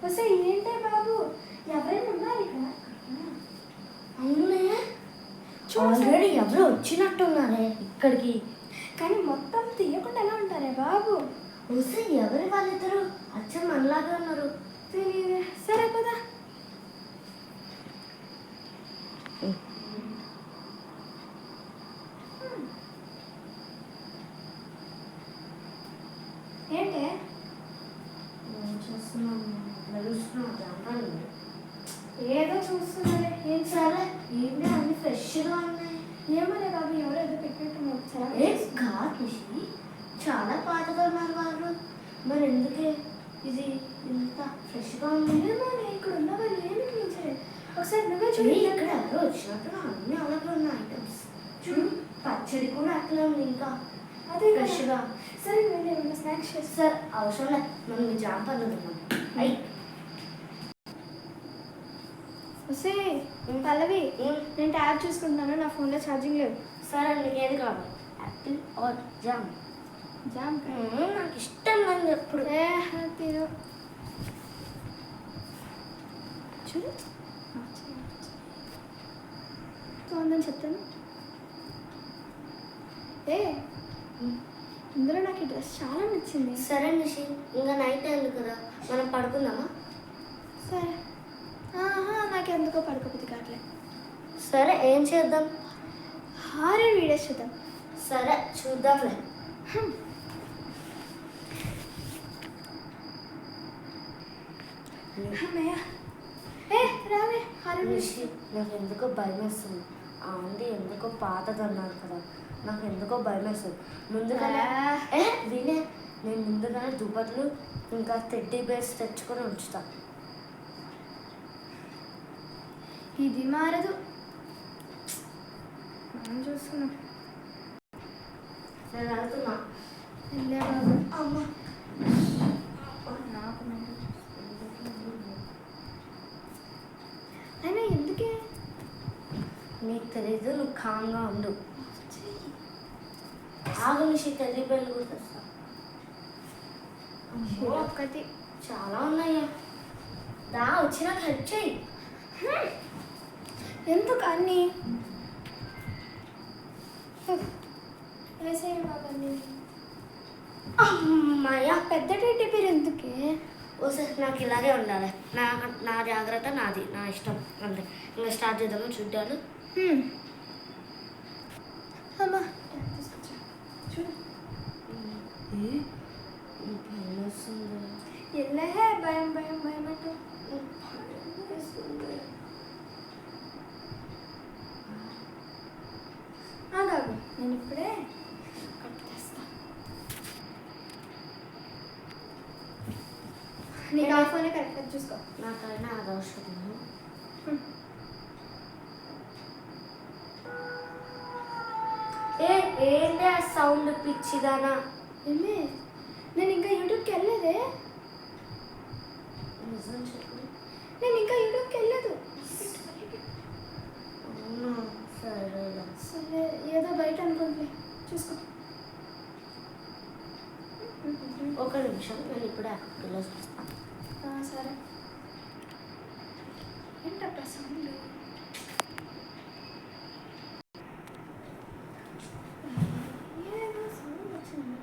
వస్తే ఏంటే బాబు, ఎవరైనా ఉన్నారు ఇక్కడ? అవునే, ఆల్రెడీ ఎవరో వచ్చినట్టున్నారే ఇక్కడికి. కానీ మొత్తం తీయకుండా ఎలా ఉంటారే బాబు? వస్తే ఎవరి వాళ్ళిద్దరు అచ్చం మనలాగా ఉన్నారు. తెలియదే. సరే పదా. ఏంటే ఏదో చూస్తున్నారే. ఏం సరే, ఏంటి అన్ని ఫ్రెష్గా ఉన్నాయి. ఏమనే బాబు, ఎవరో ఏదో పెట్టినట్టు ఏ కాదు, చాలా పాతగా ఉన్నారు వాళ్ళు. మరి ఎందుకే ఇది ఇంత ఫ్రెష్గా ఉంది? ఇక్కడ ఉన్న వాళ్ళు ఏమి చూసే. ఒకసారి నువ్వే చూడు. ఇక్కడ ఎవరో వచ్చినట్టు అన్ని అలాగే ఉన్న ఐటమ్స్. చూడు, పచ్చడి కూడా అట్లా ఉంది. ఇంకా అదే ఫ్రెష్గా. సరే నువ్వు ఏమన్నా స్నాక్స్ చేస్తా. సార్ అవసరం లేదు, మనం మీ జామ పనులు తిన్నాం. అయ్యి వస్తే పల్లవి, నేను ట్యాబ్ చూసుకుంటున్నాను, నా ఫోన్లో ఛార్జింగ్ లేదు. సరే, నీకు ఏది కావాలి? Apple are jam? జామ్ నాకు ఇష్టం అని ఎప్పుడు. తీరు చూడు, ఉందని చెప్తాను. ఇందులో నాకు ఈ డ్రెస్ చాలా నచ్చింది. సరే నిషి, ఇంకా నైట్ అయింది కదా, మనం పడుకుందామా? సరే. నాకెందుకో పడుకోపోతే కావట్లే. సరే, ఏం చేద్దాం? హారర్ వీడియోస్ చూద్దాం. సరే, చూద్దాంలే. రావే హారర్ నిషి, నాకు ఎందుకో భయం వేస్తుంది. ఆంటీ ఎందుకో పాతది అన్నారు కదా, నాకు ఎందుకో భయం వేస్తుంది. ముందుగానే వినే, నేను ముందుగానే దుప్పట్లు ఇంకా టెడ్డీ బేర్స్ తెచ్చుకొని ఉంచుతా. ఇది మారదు. మనం చూస్తున్నాం. నేను వెళ్తున్నా. వెళ్ళే బాబు. అమ్మ, నాకు అయినా ఎందుకే? నీకు తెలీదు, నువ్వు కామ్గా ఉండు. ఆగు నిషి, టెడ్డీ బేర్లు కూడా తెస్తా. ఒక్కటి చాలా ఉన్నాయా? దా, వచ్చి నాకు హెల్ప్ చేయి. ఎందుకు అన్నీ వేసేయి బాబు అన్నీ. అమ్మాయ్యా, పెద్ద టెడ్డీ బేర్ ఎందుకే? ఓసారి నాకు ఇలాగే ఉండాలి. నా జాగ్రత్త నాది, నా ఇష్టం అంతే. ఇంకా స్టార్ట్ చేద్దాము చూడ్డాను. అమ్మా చూడు, భయం వస్తుంది. ఎల్లే భయం భయం భయం అంటూ. ఆగాగు, నేను ఇప్పుడే కట్టేస్తా. నీకు ఆ ఫోనే కరెక్ట్గా చూసుకో. నాకైనా అది అవసరం. ఏంటి ఆ సౌండ్ పిచ్చిదానా? ఏమే, నేను ఇంకా యూట్యూబ్కి వెళ్ళలేదే. నిజం చెప్పు. నేను ఇంకా యూట్యూబ్కి వెళ్ళలేదు. అవునా, సరేలా. సరే, ఏదో బయట అనుకోండి, చూసుకో. ఒక నిమిషం, నేను ఇప్పుడే అక్కడికి వెళ్ళేసి వస్తాను. సరే. ఏంటబ్బా సౌండ్? ఏదో సౌండ్ వచ్చింది.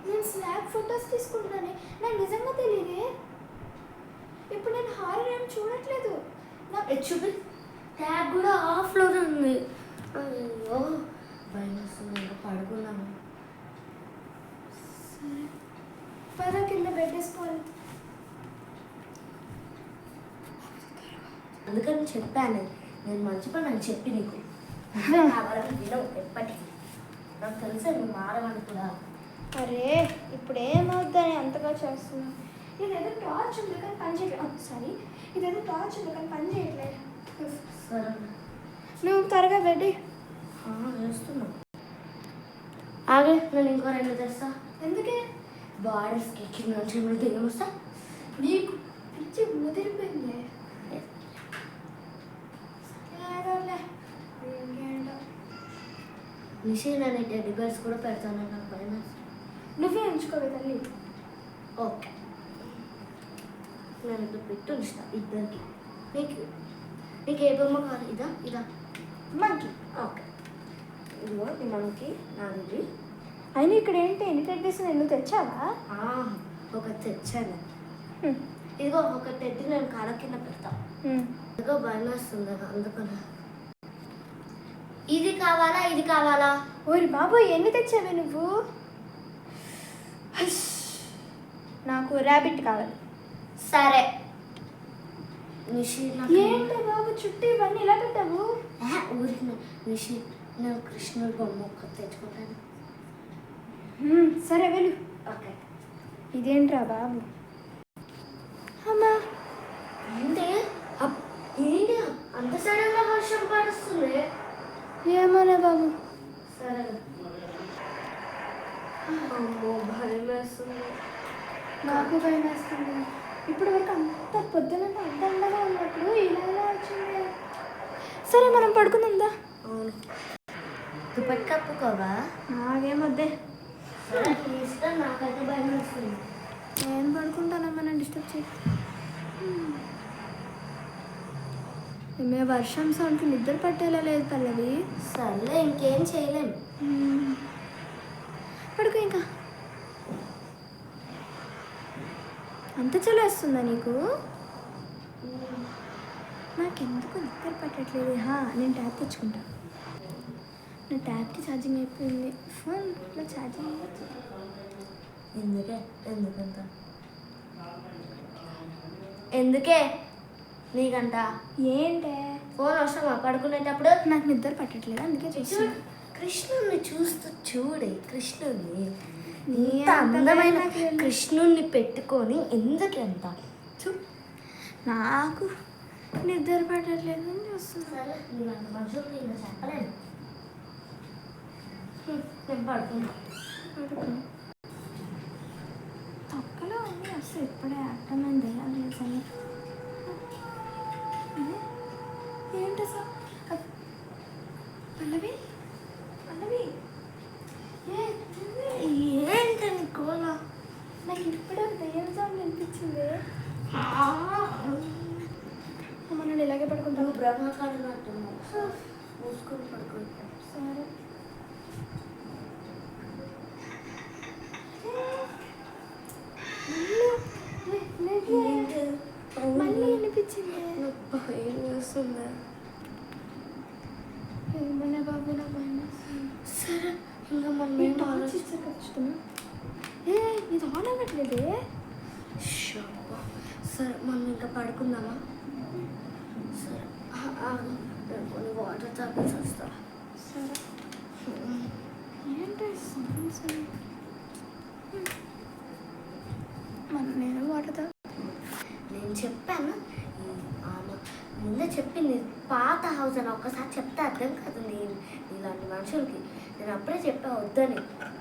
నేను స్నాప్ ఫొటోస్ తీసుకుంటున్నానే, నాకు నిజంగా తెలియదే. ఇప్పుడు నేను హారర్ ఏం చూడట్లేదు. నాకు చూపి, ట్యాబ్ కూడా ఆఫ్లోనే ఉంది. అయ్యో, భయం వస్తుంది. ఇంకా పడుకున్నాను. సరే, పద కింద బెడ్ వేసుకోవాలి. అందుకని చెప్పాను, నేను మంచి పని అని చెప్పి నీకు కావాలని వినవు ఎప్పటికీ. నాకు తెలుసా నువ్వు మారవని కూడా. అరే, ఇప్పుడు ఏమవుద్దని అంతగా చేస్తున్నావు? ఇదేదో టార్చ్ ఉంది కానీ పని చేయట్లేదు. సారీ, ఇదేదో టార్చ్ ఉంది కానీ పని చేయట్లేదు. సరే, నువ్వు త్వరగా బెడ్ చేస్తున్నా. ఆగే, నేను ఇంకో 2 తెస్తా. ఎందుకే? బాడీస్కి కింద నుంచి ఏమైనా దెయ్యం వస్తా? నీకు పిచ్చి ముదిరిపోయింది. ఇంకేంటో నిషి నేను టెడ్డీ బేర్స్ కూడా పెడతాను నాకు భయం వేస్తుంది. నువ్వే ఉంచుకోవే తల్లి. ఓకే నేను ఇప్పుడు పెట్టి ఉంచుతా ఇద్దరికి. నీకు ఏ బొమ్మ కాదు? ఇదా ఇదా మంకీ. ఓకే ఇదిగో ఈ మంకీ నాది. అయినా ఇక్కడ ఏంటి ఎన్ని టెడ్డీస్ నువ్వు తెచ్చావా? ఒక తెచ్చాను. హ్మ్. ఇదిగో ఒక టెడ్డీ నేను కాళ్ళ కింద పెడతా. హ్మ్. ఇదిగో భయం వేస్తుంది అందుకని. ఇది కావాలా ఇది కావాలా? ఓరి బాబు ఎన్ని తెచ్చావే నువ్వు? హష్. నాకు ర్యాబిట్ కావాలి. సరే నిషి ఏంటి బాబు చుట్టూ ఇవన్నీ ఇలా పెట్టావు? ఊరికి నిషి నేను కృష్ణుడి బొమ్మ ఒక్కటి తెచ్చుకుంటాను. సరే వెళ్ళు. ఓకే. ఇదేంట్రా బాబు? అమ్మా ఏంటి ఏంటి అంత సడన్గా వర్షం పడుస్తుంది? ఏమోనే బాబు. సరే అమ్మో భయం వేస్తుంది. నాకు భయం వేస్తుంది. ఇప్పటి వరకు అంత పొద్దున అందంగా ఉన్నప్పుడు ఇలా ఇలా వచ్చింది. సరే మనం పడుకుందా? అవును. దుప్పటి కప్పుకోవా? నాకేమొద్దే. సరే నీ ఇష్టం, నాకైతే భయం వేస్తుంది. నేను పడుకుంటానమ్మా, నన్ను డిస్టర్బ్ చేయి. మే వర్షం సౌండ్కి నిద్ర పట్టేలా లేదు పల్లవి. సర్లే ఇంకేం చేయలేం. పడుకో ఇంకా. అంత చలేస్తుందా నీకు? నాకెందుకు నిద్ర పట్టట్లేదు. నేను ట్యాబ్ తెచ్చుకుంటా. నా ట్యాబ్కి ఛార్జింగ్ అయిపోయింది. ఫోన్లో ఛార్జింగ్ ఎందుకంత ఎందుకే నీకంట? ఏంటే ఫోన్ అవసరమా పడుకునేటప్పుడు? నాకు నిద్ర పట్టట్లేదు అందుకే చూస్తున్నా. కృష్ణుడిని చూస్తూ చూడే. కృష్ణుడిని నీ ఇంత అంత అందమైన నాకు తెలియదు. కృష్ణుడిని పెట్టుకొని ఎందుకెంత నాకు నిద్ర పట్టట్లేదు అని చూస్తున్నా. మనుషులు నేను చెప్పలేను. నేను పడుకుంటా. తొక్కలో ఉంది అసలు. ఇప్పుడే అర్థమైంది దయ్యాలు చేసాను. ఏంటి సార్? పల్లవి పల్లవి ఏంటని కోల? నాకు ఇప్పుడే దయ్యం సౌండ్ అనిపించింది. మనం ఇలాగే పడుకుంటాం. నువ్వు బ్రహ్మకాడున్నట్టున్నావు. మూసుకొని పడుకుంటా. సరే. మళ్ళీ అనిపించింది. భయం వేస్తుందా? ఏమన్నా బాబు నా భయం వేస్తుంది. సరే ఇంకా మనం నేను టార్చ్ ఇచ్చారు ఖచ్చితంగా. ఇది ఆన్ అవ్వట్లేదే. సరే మనం ఇంకా పడుకుందామా? సరే నేను కొన్ని వాటర్ తాగేసి వస్తా. సరే. ఏంటి సౌండ్స్? నేను వాటర్ తాగు. నేను చెప్పాను ముందే చెప్పింది పాత హౌస్ అని. ఒక్కసారి చెప్తే అర్థం కాదు నేను ఇలాంటి మనుషులకి. నేను అప్పుడే చెప్పా వద్దని.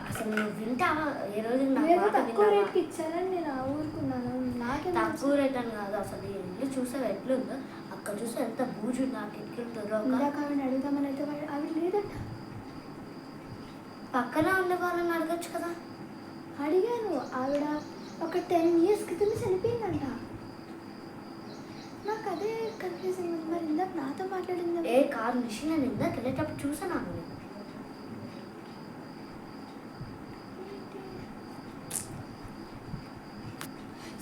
అసలు నువ్వు వింటావా? ఏ రోజు నా మాట తక్కువ విన్నావా? రేట్కి ఇచ్చారని నేను ఊరుకున్నాను. నాకే తక్కువ రేట్ అని కాదు. అసలు ఈ ఇల్లు చూసావు ఎట్లుందో? అక్కడ చూస్తే ఎంత బూజు నా కిటికీలు ఇందాక ఆవిడ అడుగుదామని అయితే అవి లేదంట. పక్కన ఉండే వాళ్ళని అడగచ్చు కదా. అడిగాను. ఆవిడ ఒక 10 years క్రితం చనిపోయిందంట. నాకు అదే కన్ఫ్యూజన్ ఉంది. మరి ఇందాక నాతో మాట్లాడింది. ఏ కారు నిషి నేను ఇందాక వెళ్ళేటప్పుడు చూసాను.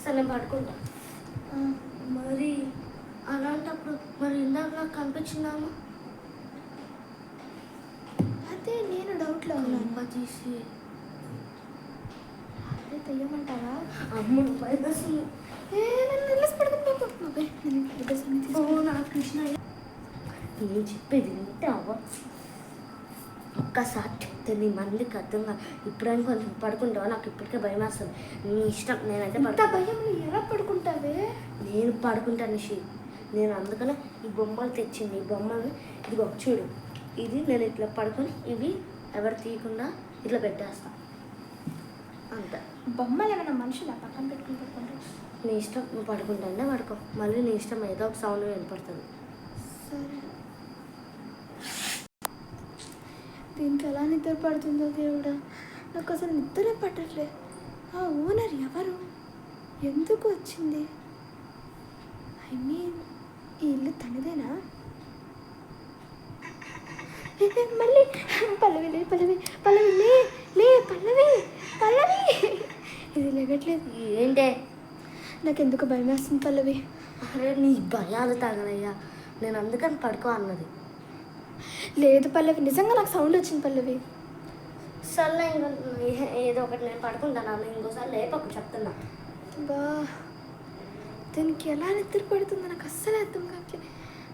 సరే నేను పడుకుంటా. మరి అలాంటప్పుడు మరి ఇందాక నాకు కనిపించిందామా? అదే నేను డౌట్లో ఉన్నాను. తీసి అదే తెయ్యమంటావా? అమ్ముడు వైరస్ నేను చెప్పేది వింటావా? ఒక్కసారి చెప్తే నీ మందికి అర్థం కాదు. ఇప్పుడని కొంచెం పడుకుంటావా? నాకు ఇప్పటికే భయం వేస్తుంది. నీ ఇష్టం. నేనైతే భయం ఎలా పడుకుంటావే? నేను పడుకుంటాను నిషి. నేను అందుకనే ఈ బొమ్మలు తెచ్చింది. ఈ బొమ్మలు ఇదిగో చూడు. ఇది నేను ఇట్లా పడుకొని ఇవి ఎవరు తీయకుండా ఇట్లా పెట్టేస్తా అంతే. బొమ్మలు ఏమైనా మనుషులు పక్కన పెట్టుకుని నీ ఇష్టం. నువ్వు పడుకుంటానే పడుకో. మళ్ళీ నీ ఇష్టం ఏదో ఒక సౌండ్ వినపడుతుంది. సరే. దీనికి ఎలా నిద్ర పడుతుందో దేవుడా, నాకు అసలు నిద్రే పట్టట్లేదు. ఆ ఓనర్ ఎవరు, ఎందుకు వచ్చింది? ఐ మీన్ ఈ ఇల్లు తనదేనా? మళ్ళీ పల్లవి లే, పల్లవి పల్లవి లే లే, పల్లవి పల్లవి, ఇది లేగట్లేదు. ఏంటే? నాకు ఎందుకు భయం వేస్తుంది పల్లవి. అరే నీ భయాలు తగలయ్యా, నేను అందుకని పడుకో అన్నది. లేదు పల్లవి, నిజంగా నాకు సౌండ్ వచ్చింది పల్లవి. సర్లే ఇంకా ఏదో ఒకటి నేను పడుకుంటాను, ఇంకోసారి లేపకు చెప్తున్నా. బా, దీనికి ఎలా నిద్ర పడుతుందో నాకు అస్సలు అర్థం కావట్లేదు.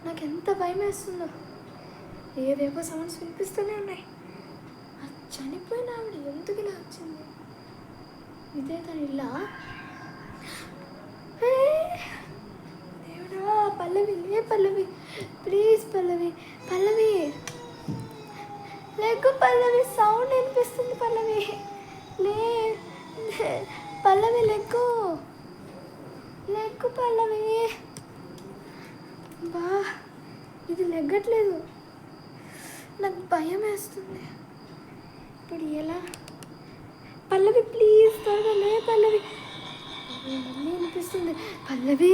నాకు ఎంత భయం వేస్తుందో. ఏవేవో సౌండ్స్ వినిపిస్తూనే ఉన్నాయి. ఆ చనిపోయిన ఆవిడ ఎందుకు ఇలా వచ్చింది? ఇదే తన ఇలా. దేవుడా, పల్లవి లే, పల్లవి please, Pallavi Pallavi lake, Pallavi sound వినిపిస్తుంది. పల్లవి లే, పల్లవి లెగ్గు లెగ్గు, పల్లవి. బా, ఇది లెగ్గట్లేదు, నాకు భయం వేస్తుంది. ఇప్పుడు ఎలా? పల్లవి ప్లీజ్ త్వరగా లే, పల్లవి. మళ్ళీ వినిపిస్తుంది. పల్లవి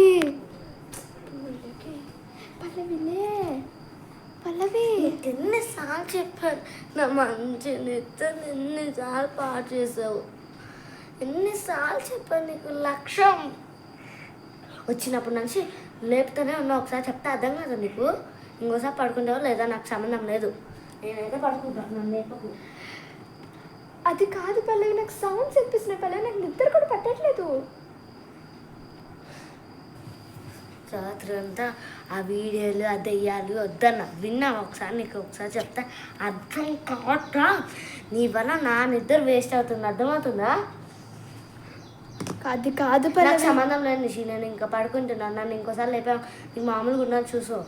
పల్లవి లే, పల్లవి. ఎన్నిసార్లు చెప్పాను నా మంచి నిద్ర, ఎన్నిసార్లు పాడు చేసావు, ఎన్నిసార్లు చెప్పాను నీకు. లక్ష్యం వచ్చినప్పటి నుంచి లేపుతూనే ఉన్నా. ఒకసారి చెప్తే అర్థం కాదు నీకు. ఇంకోసారి పడుకుంటావో లేదా నాకు సంబంధం లేదు, నేనైతే పడుకుంటాను, నన్ను లేపకు. అది కాదు పల్లవి, నాకు సౌండ్స్ వినిపిస్తున్నాయి పల్లవి, నాకు నిద్ర కూడా పట్టట్లేదు. రాత్రి అంతా ఆ వీడియోలు ఆ దెయ్యాలు వద్దన్నా, విన్నా. ఒకసారి నీకు ఒకసారి చెప్తా, అర్థం కావట్రా. నీ వల్ల నా నిద్ర వేస్ట్ అవుతుంది, అర్థమవుతుందా? అది కాదు నాకు పల్లవి, సంబంధం లేదు నిషి, నేను ఇంకా పడుకుంటున్నాను. నన్ను ఇంకోసారి లేపా నీకు మామూలుగా ఉన్నాను చూసు.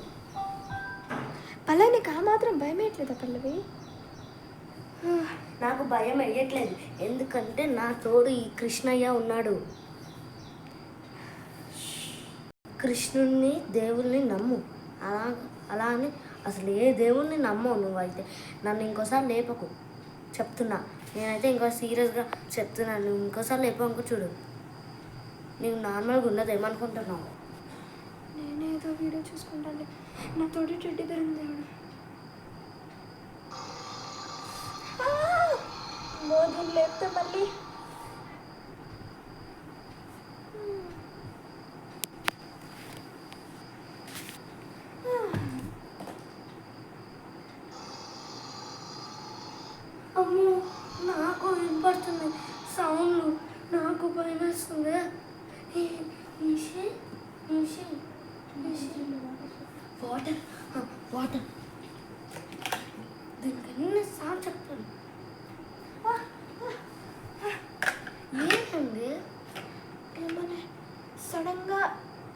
పల్లవి నీకు ఆ మాత్రం భయం వేయట్లేదా పల్లవి? నాకు భయం వేయట్లేదు, ఎందుకంటే నా తోడు ఈ కృష్ణయ్య ఉన్నాడు. కృష్ణుణ్ణి దేవుల్ని నమ్ము, అలా అని అసలు ఏ దేవుణ్ణి నమ్మవు నువ్వైతే. నన్ను ఇంకోసారి లేపకు చెప్తున్నా, నేనైతే ఇంకో సీరియస్గా చెప్తున్నాను. నువ్వు ఇంకోసారి లేపకు చూడు, నీవు నార్మల్గా ఉన్నది ఏమనుకుంటున్నావు? నేనేదో వీడియో చూసుకుంటాను, నా తోటి చెడ్డి ధరింది దేవుడు. మోదీ లేపితే మళ్ళీ అమ్మో, నాకు వినపడుతుంది సౌండ్లు, నాకు భయం వేస్తుంది. వాటర్ వాటర్, దీనికి ఎన్నిసార్లు చెప్తాను. ఏంటండి? ఏమన్నా సడన్గా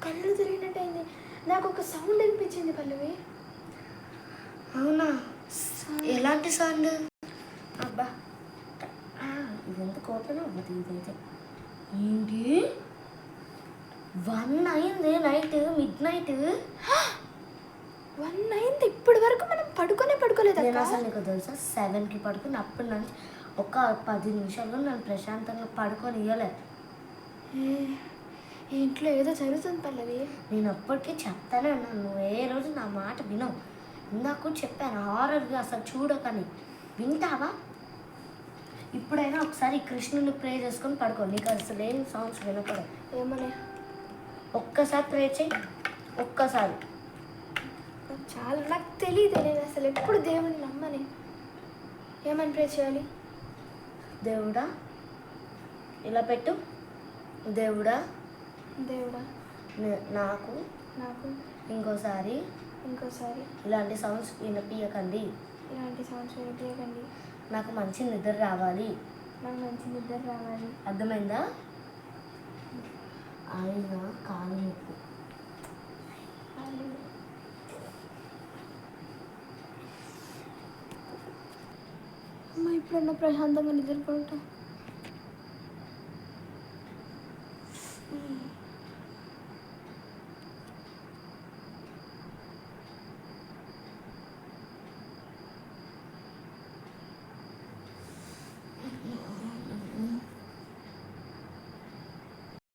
కళ్ళు తిరిగినట్టయింది, నాకు ఒక సౌండ్ అనిపించింది పల్లవి. అవునా? ఎలాంటి సౌండ్? అబ్బా, ఇది ఎంత కోపం అవ్వదు. ఇదైతే ఏంటి 1 అయింది నైట్, మిడ్ నైట్ 1 అయింది. ఇప్పటి వరకు మనం పడుకోలేదు. నేను అసలు నీకు తెలుసా 7కి పడుకుని అప్పటి నుంచి ఒక 10 నిమిషాల్లో నన్ను ప్రశాంతంగా పడుకొని ఇవ్వలే. ఇంట్లో ఏదో జరుగుతుంది పల్లవి. నేను అప్పటికీ చెప్తానే ఉన్నాను, నువ్వు ఏ రోజు నా మాట వినవు. ఇందాక చెప్పాను హారర్గా అసలు చూడకని, వింటావా? ఇప్పుడైనా ఒకసారి కృష్ణుని ప్రే చేసుకొని పడుకో, నీకు అసలు ఏం సౌండ్స్ వినపడవు. ఏమని ఒక్కసారి ప్రే చేయి, ఒక్కసారి. చాలా నాకు తెలియదు, నేను అసలు ఎప్పుడు దేవుని నమ్మని. ఏమని ప్రే చేయాలి? దేవుడా ఇలా పెట్టు, దేవుడా దేవుడా నాకు ఇంకోసారి ఇలాంటి సౌండ్స్ వినిపించకండి, నాకు మంచి నిద్ర రావాలి. అర్థమైందా? ఆయన కాలు నొప్పు. అమ్మ ఇప్పుడన్నా ప్రశాంతంగా నిద్రపోవటం.